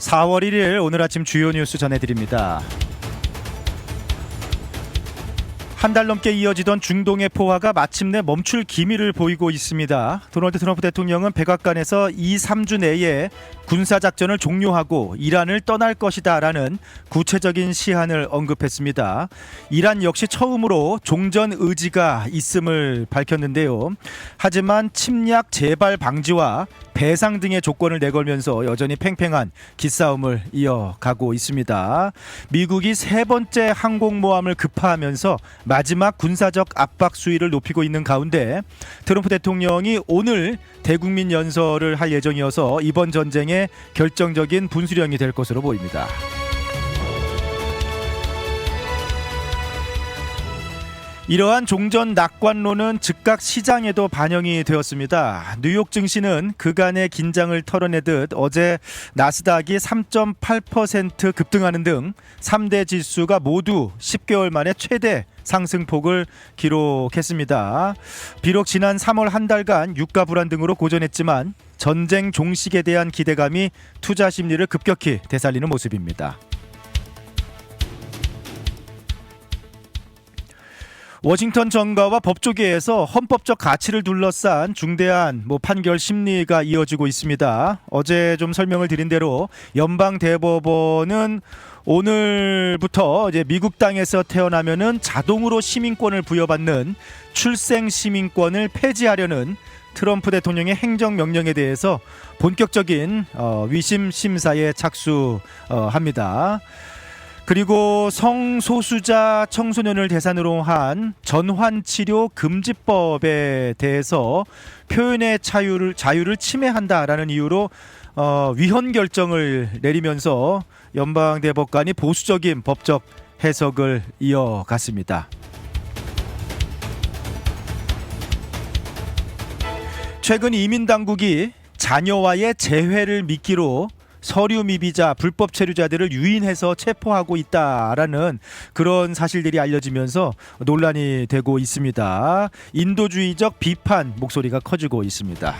4월 1일 오늘 아침 주요 뉴스 전해드립니다. 한 달 넘게 이어지던 중동의 포화가 마침내 멈출 기미를 보이고 있습니다. 도널드 트럼프 대통령은 백악관에서 2, 3주 내에 군사작전을 종료하고 이란을 떠날 것이다라는 구체적인 시한을 언급했습니다. 이란 역시 처음으로 종전 의지가 있음을 밝혔는데요. 하지만 침략 재발 방지와 배상 등의 조건을 내걸면서 여전히 팽팽한 기싸움을 이어가고 있습니다. 미국이 세 번째 항공모함을 급파하면서 마지막 군사적 압박 수위를 높이고 있는 가운데 트럼프 대통령이 오늘 대국민 연설을 할 예정이어서 이번 전쟁의 결정적인 분수령이 될 것으로 보입니다. 이러한 종전 낙관론은 즉각 시장에도 반영이 되었습니다. 뉴욕 증시는 그간의 긴장을 털어내듯 어제 나스닥이 3.8% 급등하는 등 3대 지수가 모두 10개월 만에 최대 상승폭을 기록했습니다. 비록 지난 3월 한 달간 유가 불안 등으로 고전했지만 전쟁 종식에 대한 기대감이 투자 심리를 급격히 되살리는 모습입니다. 워싱턴 정가와 법조계에서 헌법적 가치를 둘러싼 중대한 판결 심리가 이어지고 있습니다. 어제 좀 설명을 드린 대로 연방대법원은 오늘부터 이제 미국 땅에서 태어나면은 자동으로 시민권을 부여받는 출생 시민권을 폐지하려는 트럼프 대통령의 행정명령에 대해서 본격적인 위심 심사에 착수합니다. 그리고 성소수자 청소년을 대상으로 한 전환치료 금지법에 대해서 표현의 자유를 침해한다라는 이유로 위헌 결정을 내리면서 연방대법관이 보수적인 법적 해석을 이어갔습니다. 최근 이민당국이 자녀와의 재회를 미끼로 서류 미비자, 불법 체류자들을 유인해서 체포하고 있다라는 그런 사실들이 알려지면서 논란이 되고 있습니다. 인도주의적 비판 목소리가 커지고 있습니다.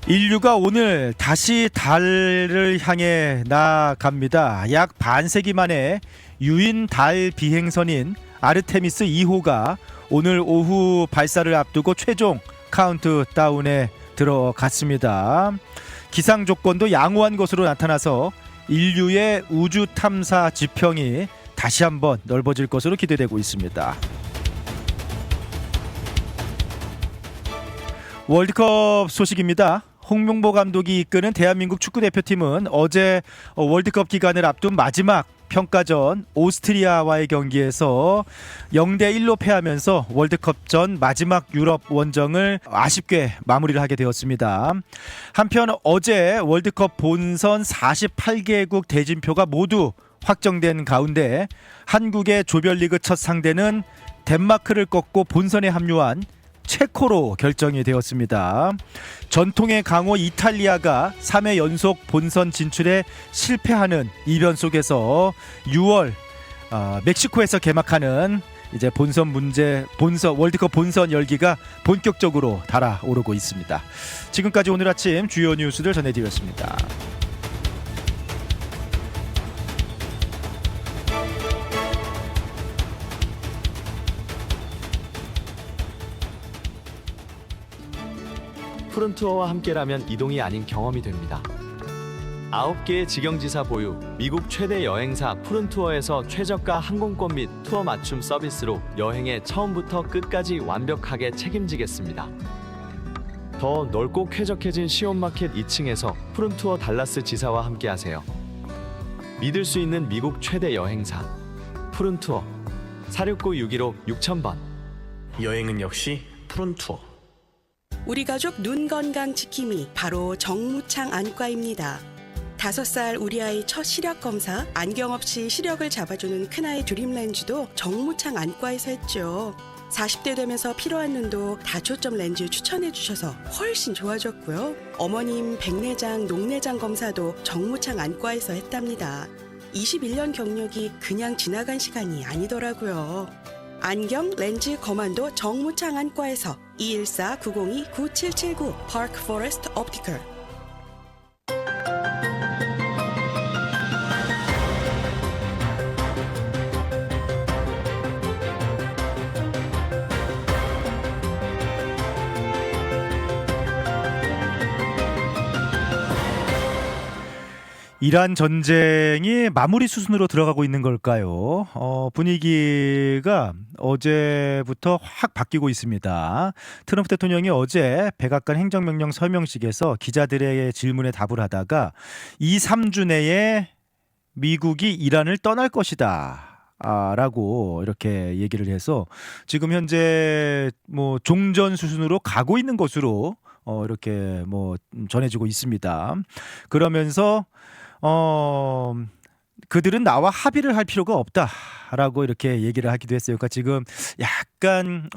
인류가 오늘 다시 달을 향해 나아갑니다. 약 반세기 만에 유인 달 비행선인 아르테미스 2호가 오늘 오후 발사를 앞두고 최종 카운트다운에 들어갔습니다. 기상 조건도 양호한 것으로 나타나서 인류의 우주 탐사 지평이 다시 한번 넓어질 것으로 기대되고 있습니다. 월드컵 소식입니다. 홍명보 감독이 이끄는 대한민국 축구대표팀은 어제 월드컵 기간을 앞둔 마지막 평가전 오스트리아와의 경기에서 0대1로 패하면서 월드컵 전 마지막 유럽 원정을 아쉽게 마무리를 하게 되었습니다. 한편 어제 월드컵 본선 48개국 대진표가 모두 확정된 가운데 한국의 조별리그 첫 상대는 덴마크를 꺾고 본선에 합류한 체코로 결정이 되었습니다. 전통의 강호 이탈리아가 3회 연속 본선 진출에 실패하는 이변 속에서 6월 멕시코에서 개막하는 이제 월드컵 본선 열기가 본격적으로 달아오르고 있습니다. 지금까지 오늘 아침 주요 뉴스들 전해드렸습니다. 푸른투어와 함께라면 이동이 아닌 경험이 됩니다. 9개의 직영지사 보유, 미국 최대 여행사 푸른투어에서 최저가 항공권 및 투어 맞춤 서비스로 여행의 처음부터 끝까지 완벽하게 책임지겠습니다. 더 넓고 쾌적해진 시온마켓 2층에서 푸른투어 달라스 지사와 함께하세요. 믿을 수 있는 미국 최대 여행사 푸른투어 469-615-6000번. 여행은 역시 푸른투어. 우리 가족 눈 건강 지킴이 바로 정무창 안과입니다. 5살 우리 아이 첫 시력 검사, 안경 없이 시력을 잡아주는 큰아이 드림렌즈도 정무창 안과에서 했죠. 40대 되면서 필요한 눈도 다초점 렌즈 추천해 주셔서 훨씬 좋아졌고요. 어머님 백내장, 녹내장 검사도 정무창 안과에서 했답니다. 21년 경력이 그냥 지나간 시간이 아니더라고요. 안경, 렌즈, 거만도 정무창 안과에서 214-902-9779 Park Forest Optical. 이란 전쟁이 마무리 수순으로 들어가고 있는 걸까요? 분위기가 어제부터 확 바뀌고 있습니다. 트럼프 대통령이 어제 백악관 행정명령 서명식에서 기자들의 질문에 답을 하다가 2-3주 내에 미국이 이란을 떠날 것이다. 라고 이렇게 얘기를 해서 지금 현재 뭐 종전 수순으로 가고 있는 것으로 이렇게 뭐 전해지고 있습니다. 그러면서 그들은 나와 합의를 할 필요가 없다라고 이렇게 얘기를 하기도 했어요. 그러니까 지금 약간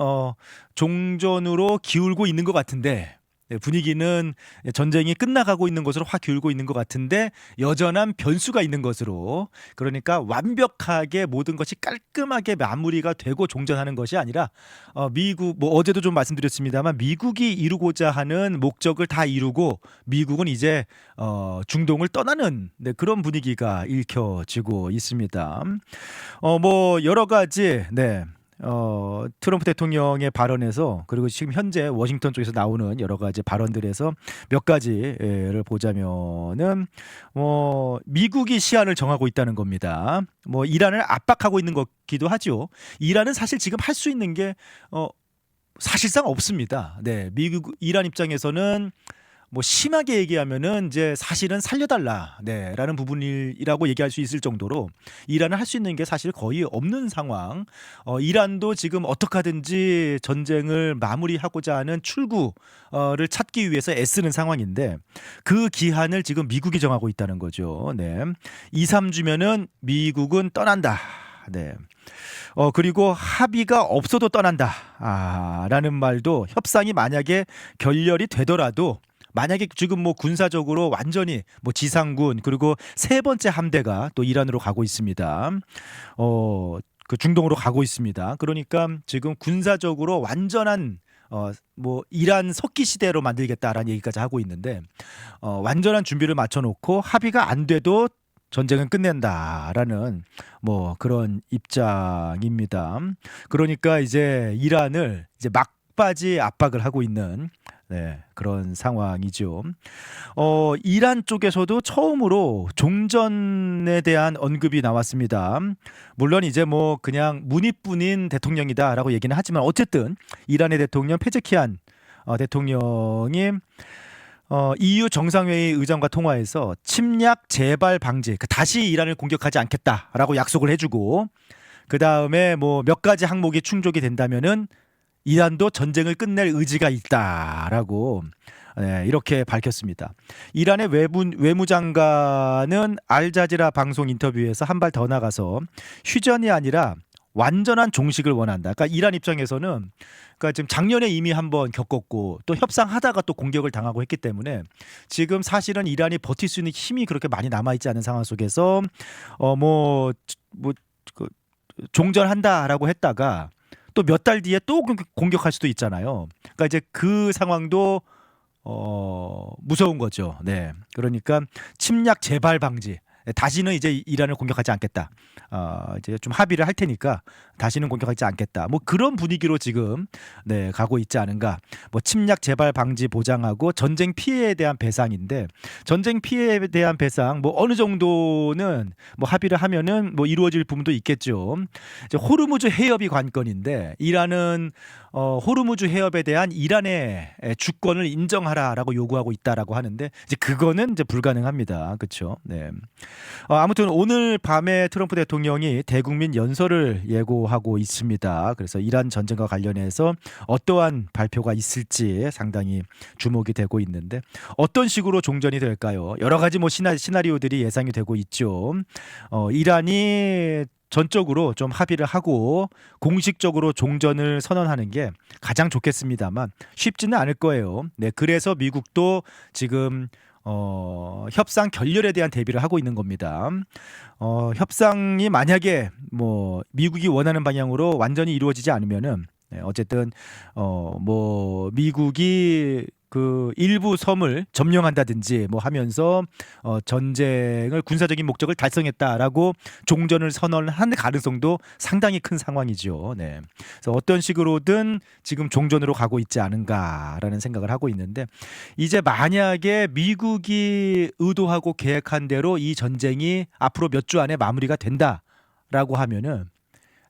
종전으로 기울고 있는 것 같은데 분위기는 전쟁이 끝나가고 있는 것으로 확 기울고 있는 것 같은데 여전한 변수가 있는 것으로, 그러니까 완벽하게 모든 것이 깔끔하게 마무리가 되고 종전하는 것이 아니라 미국, 뭐 어제도 좀 말씀드렸습니다만 미국이 이루고자 하는 목적을 다 이루고 미국은 이제 중동을 떠나는 그런 분위기가 읽혀지고 있습니다. 뭐 여러 가지 트럼프 대통령의 발언에서, 그리고 지금 현재 워싱턴 쪽에서 나오는 여러 가지 발언들에서 몇 가지를 보자면은 미국이 시한을 정하고 있다는 겁니다. 뭐 이란을 압박하고 있는 것기도 하죠. 이란은 사실 지금 할 수 있는 게 사실상 없습니다. 미국 이란 입장에서는 뭐 심하게 얘기하면은 이제 사실은 살려달라라는 부분이라고 얘기할 수 있을 정도로 이란은 할 수 있는 게 사실 거의 없는 상황. 이란도 지금 어떻게 하든지 전쟁을 마무리하고자 하는 출구를 찾기 위해서 애쓰는 상황인데 그 기한을 지금 미국이 정하고 있다는 거죠. 2-3주면은 미국은 떠난다. 그리고 합의가 없어도 떠난다. 라는 말도, 협상이 만약에 결렬이 되더라도, 만약에 지금 뭐 군사적으로 완전히 뭐 지상군 그리고 세 번째 함대가 또 이란으로 가고 있습니다. 그 중동으로 가고 있습니다. 그러니까 지금 군사적으로 완전한 뭐 이란 석기 시대로 만들겠다라는 얘기까지 하고 있는데 완전한 준비를 맞춰놓고 합의가 안 돼도 전쟁은 끝낸다라는 뭐 그런 입장입니다. 그러니까 이제 이란을 이제 막바지 압박을 하고 있는 그런 상황이죠. 이란 쪽에서도 처음으로 종전에 대한 언급이 나왔습니다. 물론 이제 뭐 그냥 문의뿐인 대통령이다라고 얘기는 하지만 어쨌든 이란의 대통령 페제키안 대통령이 EU 정상회의 의장과 통화에서 침략 재발 방지, 다시 이란을 공격하지 않겠다라고 약속을 해주고, 그 다음에 뭐 몇 가지 항목이 충족이 된다면은 이란도 전쟁을 끝낼 의지가 있다라고 이렇게 밝혔습니다. 이란의 외무장관은 알자지라 방송 인터뷰에서 한 발 더 나가서 휴전이 아니라 완전한 종식을 원한다. 그러니까 이란 입장에서는 지금 작년에 이미 한번 겪었고 또 협상하다가 또 공격을 당하고 했기 때문에 지금 사실은 이란이 버틸 수 있는 힘이 그렇게 많이 남아있지 않은 상황 속에서 종전한다라고 했다가 또 몇 달 뒤에 또 공격할 수도 있잖아요. 그러니까 이제 그 상황도 무서운 거죠. 그러니까 침략 재발 방지. 다시는 이제 이란을 공격하지 않겠다. 이제 좀 합의를 할 테니까 다시는 공격하지 않겠다. 뭐 그런 분위기로 지금 가고 있지 않은가. 뭐 침략 재발 방지 보장하고 전쟁 피해에 대한 배상인데, 전쟁 피해에 대한 배상 뭐 어느 정도는 뭐 합의를 하면은 뭐 이루어질 부분도 있겠죠. 이제 호르무즈 해협이 관건인데 이란은 호르무즈 해협에 대한 이란의 주권을 인정하라라고 요구하고 있다라고 하는데 이제 그거는 이제 불가능합니다. 그렇죠? 아무튼 오늘 밤에 트럼프 대통령이 대국민 연설을 예고하고 있습니다. 그래서 이란 전쟁과 관련해서 어떠한 발표가 있을지 상당히 주목이 되고 있는데 어떤 식으로 종전이 될까요? 여러 가지 뭐 시나리오들이 예상이 되고 있죠. 이란이 전적으로 좀 합의를 하고 공식적으로 종전을 선언하는 게 가장 좋겠습니다만 쉽지는 않을 거예요. 그래서 미국도 지금 협상 결렬에 대한 대비를 하고 있는 겁니다. 협상이 만약에 뭐 미국이 원하는 방향으로 완전히 이루어지지 않으면은 네, 어쨌든 뭐 미국이 그 일부 섬을 점령한다든지 뭐 하면서 전쟁을 군사적인 목적을 달성했다라고 종전을 선언한 가능성도 상당히 큰 상황이죠. 네. 그래서 어떤 식으로든 지금 종전으로 가고 있지 않은가라는 생각을 하고 있는데 이제 만약에 미국이 의도하고 계획한 대로 이 전쟁이 앞으로 몇 주 안에 마무리가 된다라고 하면은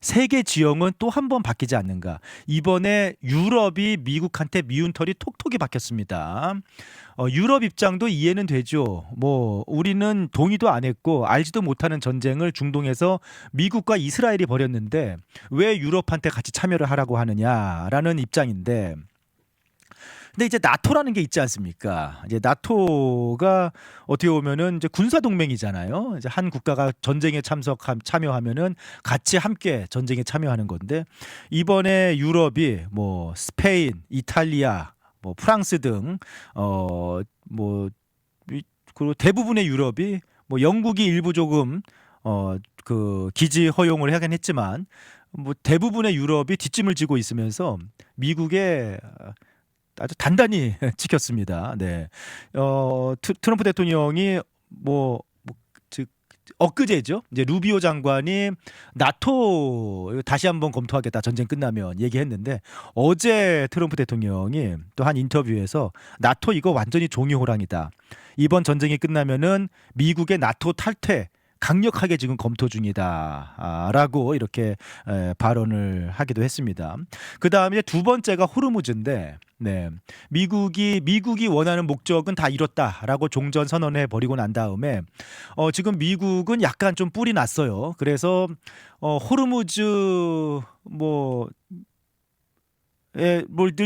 세계 지형은 또 한 번 바뀌지 않는가. 이번에 유럽이 미국한테 미운 털이 톡톡이 박혔습니다. 유럽 입장도 이해는 되죠. 뭐 우리는 동의도 안 했고 알지도 못하는 전쟁을 중동에서 미국과 이스라엘이 벌였는데 왜 유럽한테 같이 참여를 하라고 하느냐라는 입장인데 근데 이제 나토라는 게 있지 않습니까? 이제 나토가 어떻게 보면은 이제 군사 동맹이잖아요. 이제 한 국가가 전쟁에 참여하면은 같이 함께 전쟁에 참여하는 건데 이번에 유럽이 뭐 스페인, 이탈리아, 뭐 프랑스 등 그리고 대부분의 유럽이 뭐 영국이 일부 조금 그 기지 허용을 하긴 했지만 뭐 대부분의 유럽이 뒷짐을 지고 있으면서 미국의 아주 단단히 지켰습니다. 네. 트럼프 대통령이 엊그제죠. 이제 루비오 장관이 나토 다시 한번 검토하겠다. 전쟁 끝나면 얘기했는데 어제 트럼프 대통령이 또 한 인터뷰에서 나토 이거 완전히 종이호랑이다. 이번 전쟁이 끝나면은 미국의 나토 탈퇴 강력하게 지금 검토 중이다라고 이렇게 발언을 하기도 했습니다. 그 다음에 두 번째가 호르무즈인데, 네, 미국이 원하는 목적은 다 이뤘다라고 종전 선언해 버리고 난 다음에 지금 미국은 약간 좀 뿔이 났어요. 그래서 호르무즈 뭘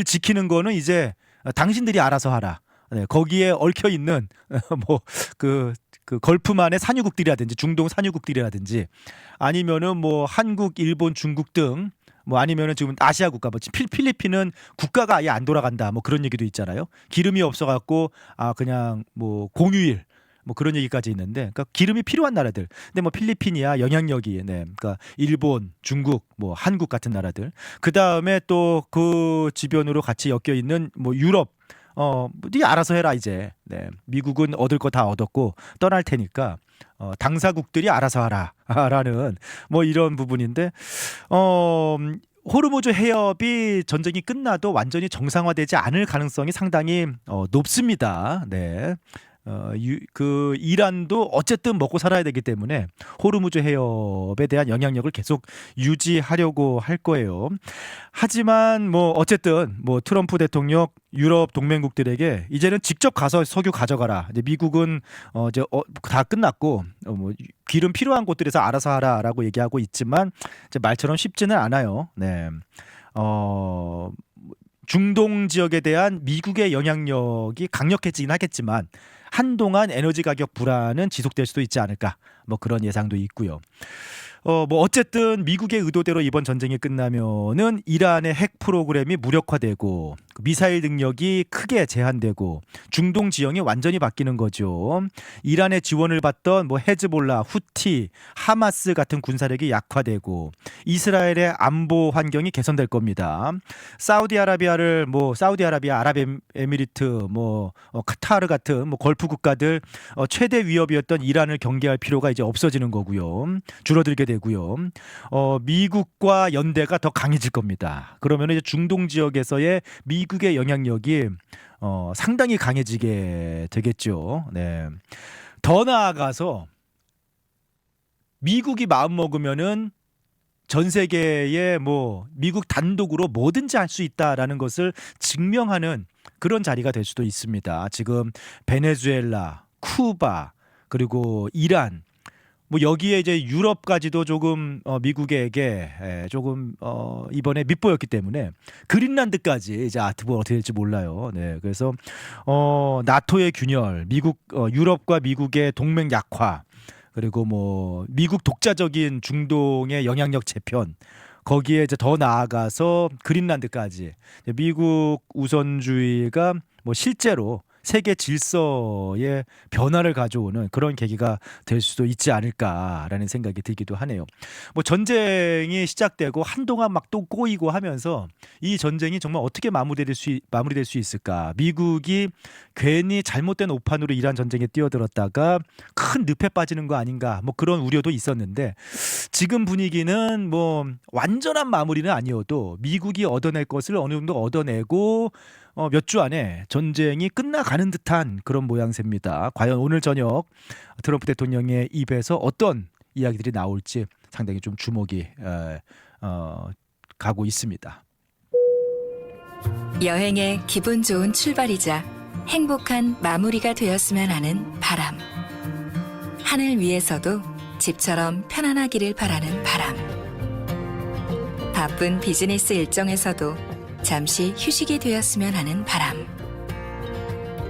지키는 거는 이제 당신들이 알아서 하라. 네, 거기에 얽혀 있는 그 걸프만의 산유국들이라든지 중동 산유국들이라든지 아니면은 뭐 한국, 일본, 중국 등 뭐 아니면은 지금 아시아 국가 뭐 필리핀은 국가가 아예 안 돌아간다 뭐 그런 얘기도 있잖아요. 기름이 없어갖고 그냥 뭐 공휴일 뭐 그런 얘기까지 있는데 그러니까 기름이 필요한 나라들. 근데 뭐 필리핀이야 영향력이 그러니까 일본, 중국, 뭐 한국 같은 나라들. 그 다음에 또 그 지변으로 같이 엮여 있는 뭐 유럽. 네 알아서 해라 이제. 네, 미국은 얻을 거 다 얻었고 떠날 테니까 당사국들이 알아서 하라라는 뭐 이런 부분인데 호르무즈 해협이 전쟁이 끝나도 완전히 정상화되지 않을 가능성이 상당히 높습니다. 네. 그 이란도 어쨌든 먹고 살아야 되기 때문에 호르무즈 해협에 대한 영향력을 계속 유지하려고 할 거예요. 하지만 뭐 어쨌든 뭐 트럼프 대통령 유럽 동맹국들에게 이제는 직접 가서 석유 가져가라. 이제 미국은 이제 다 끝났고 뭐 기름 필요한 곳들에서 알아서 하라라고 얘기하고 있지만 이제 말처럼 쉽지는 않아요. 네. 중동 지역에 대한 미국의 영향력이 강력해지긴 하겠지만 한동안 에너지 가격 불안은 지속될 수도 있지 않을까 뭐 그런 예상도 있고요. 뭐 어쨌든 미국의 의도대로 이번 전쟁이 끝나면은 이란의 핵 프로그램이 무력화되고 미사일 능력이 크게 제한되고 중동 지형이 완전히 바뀌는 거죠. 이란의 지원을 받던 뭐 헤즈볼라, 후티, 하마스 같은 군사력이 약화되고 이스라엘의 안보 환경이 개선될 겁니다. 사우디아라비아, 아랍에미리트, 카타르 같은 걸프 국가들 최대 위협이었던 이란을 경계할 필요가 이제 없어지는 거고요. 줄어들게 되고요. 미국과 연대가 더 강해질 겁니다. 그러면 이제 중동 지역에서의 미국의 영향력이 상당히 강해지게 되겠죠. 네. 더 나아가서 미국이 마음 먹으면은 전 세계에 미국 단독으로 뭐든지 할 수 있다라는 것을 증명하는 그런 자리가 될 수도 있습니다. 지금 베네수엘라, 쿠바, 그리고 이란 여기에 이제 유럽까지도 조금 미국에게 조금 이번에 밑보였기 때문에 그린란드까지 이제 뭐 어떻게 될지 몰라요. 네, 그래서 나토의 균열, 유럽과 미국의 동맹 약화, 그리고 미국 독자적인 중동의 영향력 재편, 거기에 이제 더 나아가서 그린란드까지 미국 우선주의가 실제로 세계 질서의 변화를 가져오는 그런 계기가 될 수도 있지 않을까라는 생각이 들기도 하네요. 뭐 전쟁이 시작되고 한동안 막 또 꼬이고 하면서 이 전쟁이 정말 어떻게 마무리될 수 있을까? 미국이 괜히 잘못된 오판으로 이란 전쟁에 뛰어들었다가 큰 늪에 빠지는 거 아닌가? 뭐 그런 우려도 있었는데 지금 분위기는 뭐 완전한 마무리는 아니어도 미국이 얻어낼 것을 어느 정도 얻어내고 몇 주 안에 전쟁이 끝나가는 듯한 그런 모양새입니다. 과연 오늘 저녁 트럼프 대통령의 입에서 어떤 이야기들이 나올지 상당히 좀 주목이 가고 있습니다. 여행의 기분 좋은 출발이자 행복한 마무리가 되었으면 하는 바람. 하늘 위에서도 집처럼 편안하기를 바라는 바람. 바쁜 비즈니스 일정에서도 잠시 휴식이 되었으면 하는 바람.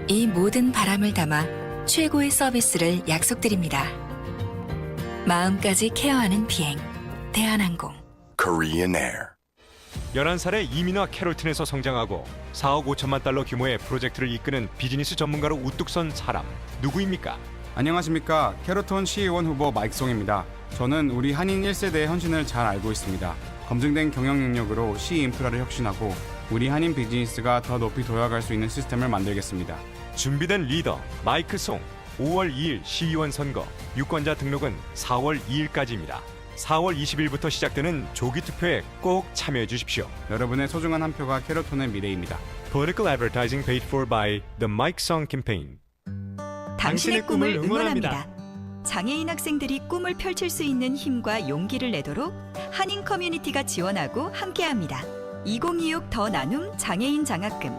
이 모든 바람을 담아 최고의 서비스를 약속드립니다. 마음까지 케어하는 비행, 대한항공. Korean Air. 11살에 이민화 캐롤튼에서 성장하고 4억 5천만 달러 규모의 프로젝트를 이끄는 비즈니스 전문가로 우뚝 선 사람 누구입니까? 안녕하십니까. 캐로톤 시의원 후보 마이크송입니다. 저는 우리 한인 1세대의 헌신을 잘 알고 있습니다. 검증된 경영 능력으로 시 인프라를 혁신하고 우리 한인 비즈니스가 더 높이 도약할 수 있는 시스템을 만들겠습니다. 준비된 리더 마이크 송. 5월 2일 시의원 선거 유권자 등록은 4월 2일까지입니다. 4월 20일부터 시작되는 조기 투표에 꼭 참여해 주십시오. 여러분의 소중한 한 표가 캐로톤의 미래입니다. Political advertising paid for by the Mike Song campaign. 당신의 꿈을 응원합니다. 장애인 학생들이 꿈을 펼칠 수 있는 힘과 용기를 내도록 한인 커뮤니티가 지원하고 함께합니다. 2026 더 나눔 장애인 장학금.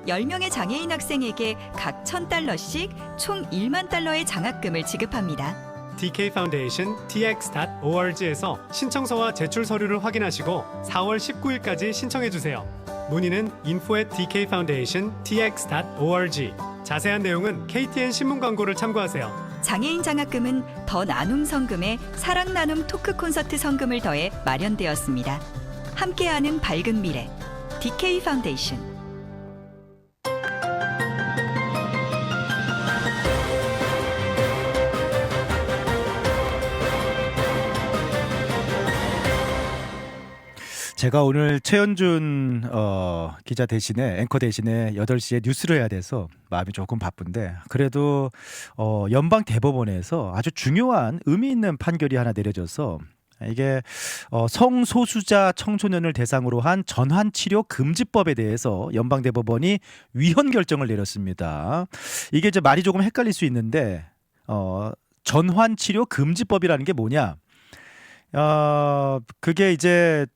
10명의 장애인 학생에게 각 $1,000씩 총 1만 달러의 장학금을 지급합니다. DK 파운데이션 tx.org에서 신청서와 제출 서류를 확인하시고 4월 19일까지 신청해 주세요. 문의는 info@dkfoundation.tx.org. 자세한 내용은 KTN 신문 광고를 참고하세요. 장애인 장학금은 더 나눔 성금에 사랑 나눔 토크 콘서트 성금을 더해 마련되었습니다. 함께하는 밝은 미래 DK 파운데이션. 제가 오늘 최현준 기자 대신에 앵커 대신에 8시에 뉴스를 해야 돼서 마음이 조금 바쁜데 그래도 연방 대법원에서 아주 중요한 의미 있는 판결이 하나 내려져서 이게 성소수자 청소년을 대상으로 한 전환치료 금지법에 대해서 연방 대법원이 위헌 결정을 내렸습니다. 이게 이제 말이 조금 헷갈릴 수 있는데 전환치료 금지법이라는 게 뭐냐? 그게 이제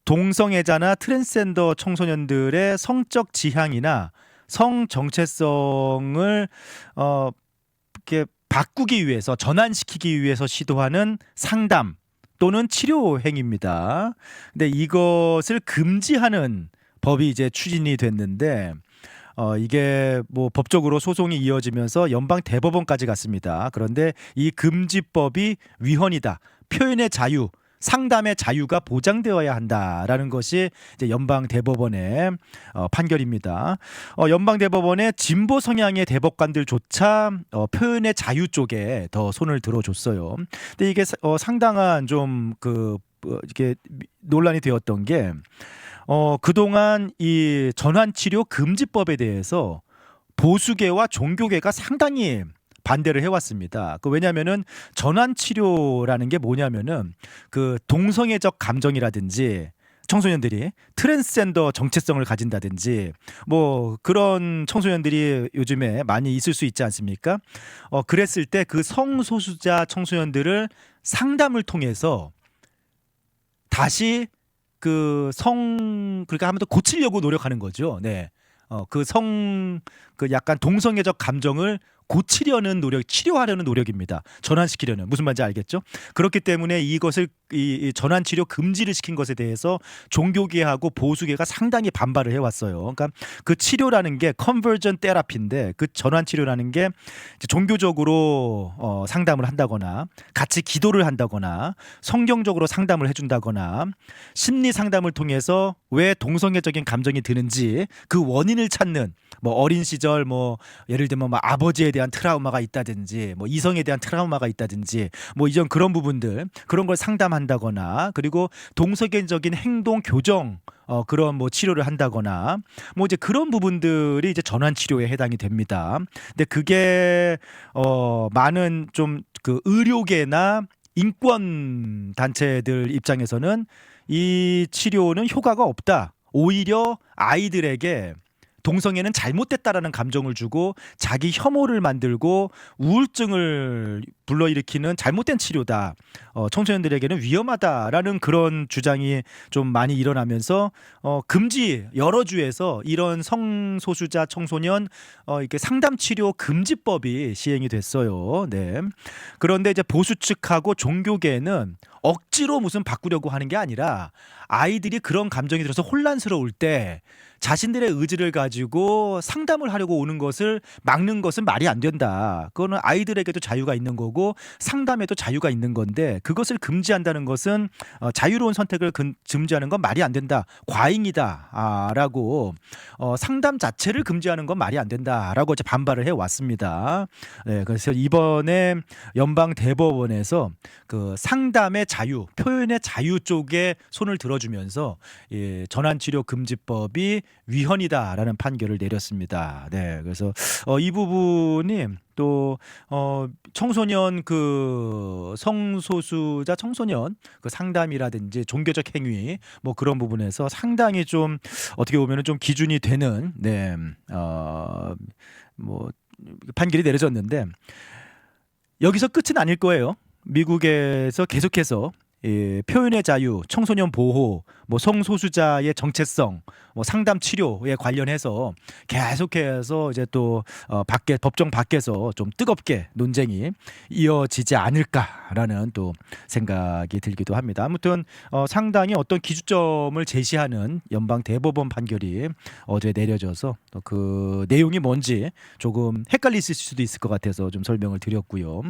동성애자나 트랜스젠더 청소년들의 성적 지향이나 성 정체성을 이렇게 바꾸기 위해서 전환시키기 위해서 시도하는 상담 또는 치료 행위입니다. 근데 이것을 금지하는 법이 이제 추진이 됐는데 이게 뭐 법적으로 소송이 이어지면서 연방 대법원까지 갔습니다. 그런데 이 금지법이 위헌이다. 표현의 자유, 상담의 자유가 보장되어야 한다라는 것이 이제 연방 대법원의 판결입니다. 연방 대법원의 진보 성향의 대법관들조차 표현의 자유 쪽에 더 손을 들어줬어요. 근데 이게 상당한 좀 이게 논란이 되었던 게 그동안 이 전환치료 금지법에 대해서 보수계와 종교계가 상당히 반대를 해왔습니다. 왜냐하면은 전환치료라는 게 뭐냐면은 그 동성애적 감정이라든지 청소년들이 트랜스젠더 정체성을 가진다든지 뭐 그런 청소년들이 요즘에 많이 있을 수 있지 않습니까? 그랬을 때 그 성소수자 청소년들을 상담을 통해서 다시 그러니까 한번 더 고치려고 노력하는 거죠. 네. 그 약간 동성애적 감정을 고치려는 노력, 치료하려는 노력입니다. 전환시키려는. 무슨 말인지 알겠죠? 그렇기 때문에 이것을 이 전환 치료 금지를 시킨 것에 대해서 종교계하고 보수계가 상당히 반발을 해왔어요. 그러니까 그 치료라는 게 컨버전 테라피인데 그 전환 치료라는 게 이제 종교적으로 상담을 한다거나 같이 기도를 한다거나 성경적으로 상담을 해준다거나 심리 상담을 통해서 왜 동성애적인 감정이 드는지 그 원인을 찾는 뭐 어린 시절 뭐 예를 들면 뭐 아버지에 대한 트라우마가 있다든지 뭐 이성에 대한 트라우마가 있다든지 뭐 이런 그런 부분들 그런 걸 상담한다거나 그리고 동성애적인 행동 교정 그런 뭐 치료를 한다거나 뭐 이제 그런 부분들이 이제 전환 치료에 해당이 됩니다. 근데 그게 많은 좀 그 의료계나 인권 단체들 입장에서는 이 치료는 효과가 없다. 오히려 아이들에게 동성애는 잘못됐다라는 감정을 주고 자기 혐오를 만들고 우울증을 불러일으키는 잘못된 치료다. 청소년들에게는 위험하다라는 그런 주장이 좀 많이 일어나면서 금지 여러 주에서 이런 성소수자 청소년 이렇게 상담 치료 금지법이 시행이 됐어요. 네. 그런데 이제 보수 측하고 종교계는 억지로 무슨 바꾸려고 하는 게 아니라 아이들이 그런 감정이 들어서 혼란스러울 때 자신들의 의지를 가지고 상담을 하려고 오는 것을 막는 것은 말이 안 된다. 그거는 아이들에게도 자유가 있는 거고 상담에도 자유가 있는 건데 그것을 금지한다는 것은 자유로운 선택을 금지하는 건 말이 안 된다. 과잉이다. 라고 상담 자체를 금지하는 건 말이 안 된다라고 이제 반발을 해왔습니다. 네, 그래서 이번에 연방 대법원에서 그 상담의 자유, 표현의 자유 쪽에 손을 들어주면서 전환치료 금지법이 위헌이다라는 판결을 내렸습니다. 네, 그래서 이 부분이 또 청소년 그 성소수자 청소년 그 상담이라든지 종교적 행위 뭐 그런 부분에서 상당히 좀 어떻게 보면은 좀 기준이 되는 뭐 판결이 내려졌는데 여기서 끝은 아닐 거예요. 미국에서 계속해서 표현의 자유, 청소년 보호, 뭐 성소수자의 정체성, 뭐 상담 치료에 관련해서 계속해서 이제 또 법정 밖에서 좀 뜨겁게 논쟁이 이어지지 않을까라는 또 생각이 들기도 합니다. 아무튼 상당히 어떤 기준점을 제시하는 연방 대법원 판결이 어제 내려져서 그 내용이 뭔지 조금 헷갈리실 수도 있을 것 같아서 좀 설명을 드렸고요.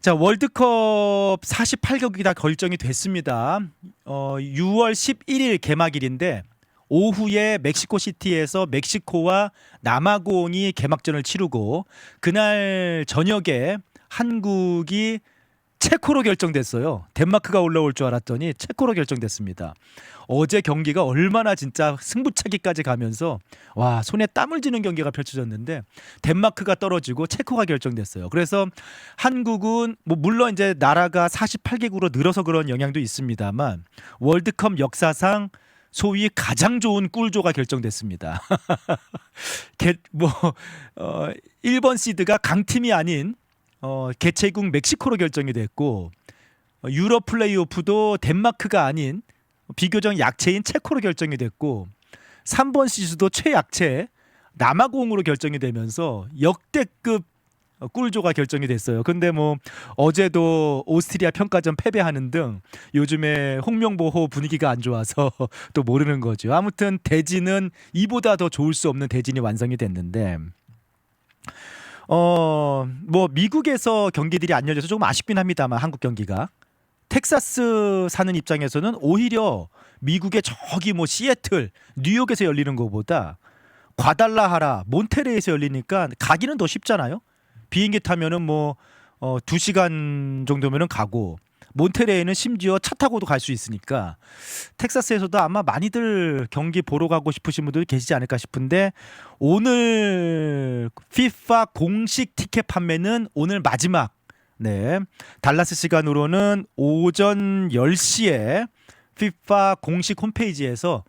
자, 월드컵 48경기 다 결정이 됐습니다. 6월 11일 개막일인데 오후에 멕시코시티에서 멕시코와 남아공이 개막전을 치르고 그날 저녁에 한국이 체코로 결정됐어요. 덴마크가 올라올 줄 알았더니 체코로 결정됐습니다. 어제 경기가 얼마나 진짜 승부차기까지 가면서 와 손에 땀을 쥐는 경기가 펼쳐졌는데 덴마크가 떨어지고 체코가 결정됐어요. 그래서 한국은 뭐 물론 이제 나라가 48개국으로 늘어서 그런 영향도 있습니다만 월드컵 역사상 소위 가장 좋은 꿀조가 결정됐습니다. 1번 시드가 강팀이 아닌 개최국 멕시코로 결정이 됐고 유럽 플레이오프도 덴마크가 아닌 비교적 약체인 체코로 결정이 됐고 3번 시즈도 최약체 남아공으로 결정이 되면서 역대급 꿀조가 결정이 됐어요. 근데 뭐 어제도 오스트리아 평가전 패배하는 등 요즘에 홍명보호 분위기가 안 좋아서 또 모르는 거죠. 아무튼 대진은 이보다 더 좋을 수 없는 대진이 완성이 됐는데 뭐 미국에서 경기들이 안 열려서 조금 아쉽긴 합니다만 한국 경기가 텍사스 사는 입장에서는 오히려 미국의 저기 뭐 시애틀, 뉴욕에서 열리는 것보다 과달라하라, 몬테레이에서 열리니까 가기는 더 쉽잖아요. 비행기 타면은 뭐 2시간 정도면은 가고 몬테레이는 심지어 차 타고도 갈 수 있으니까 텍사스에서도 아마 많이들 경기 보러 가고 싶으신 분들이 계시지 않을까 싶은데 오늘 FIFA 공식 티켓 판매는 오늘 마지막 네 달라스 시간으로는 오전 10시에 FIFA 공식 홈페이지에서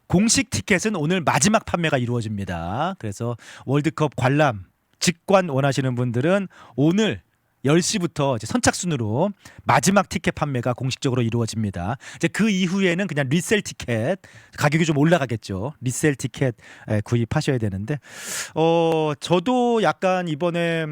공식 티켓은 오늘 마지막 판매가 이루어집니다. 그래서 월드컵 관람 직관 원하시는 분들은 오늘 10시부터 이제 선착순으로 마지막 티켓 판매가 공식적으로 이루어집니다. 이제 그 이후에는 그냥 리셀 티켓 가격이 좀 올라가겠죠. 리셀 티켓 구입하셔야 되는데 저도 약간 이번에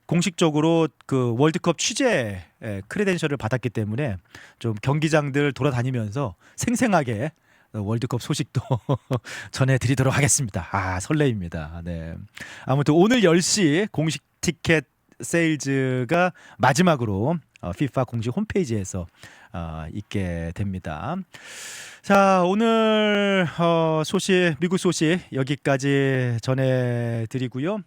공식적으로 그 월드컵 취재 크레덴셜을 받았기 때문에 좀 경기장들 돌아다니면서 생생하게 월드컵 소식도 전해드리도록 하겠습니다. 설레입니다. 네. 아무튼 오늘 10시 공식 티켓 세일즈가 마지막으로 FIFA 공식 홈페이지에서 있게 됩니다. 자, 오늘 소식, 미국 소식 여기까지 전해드리고요.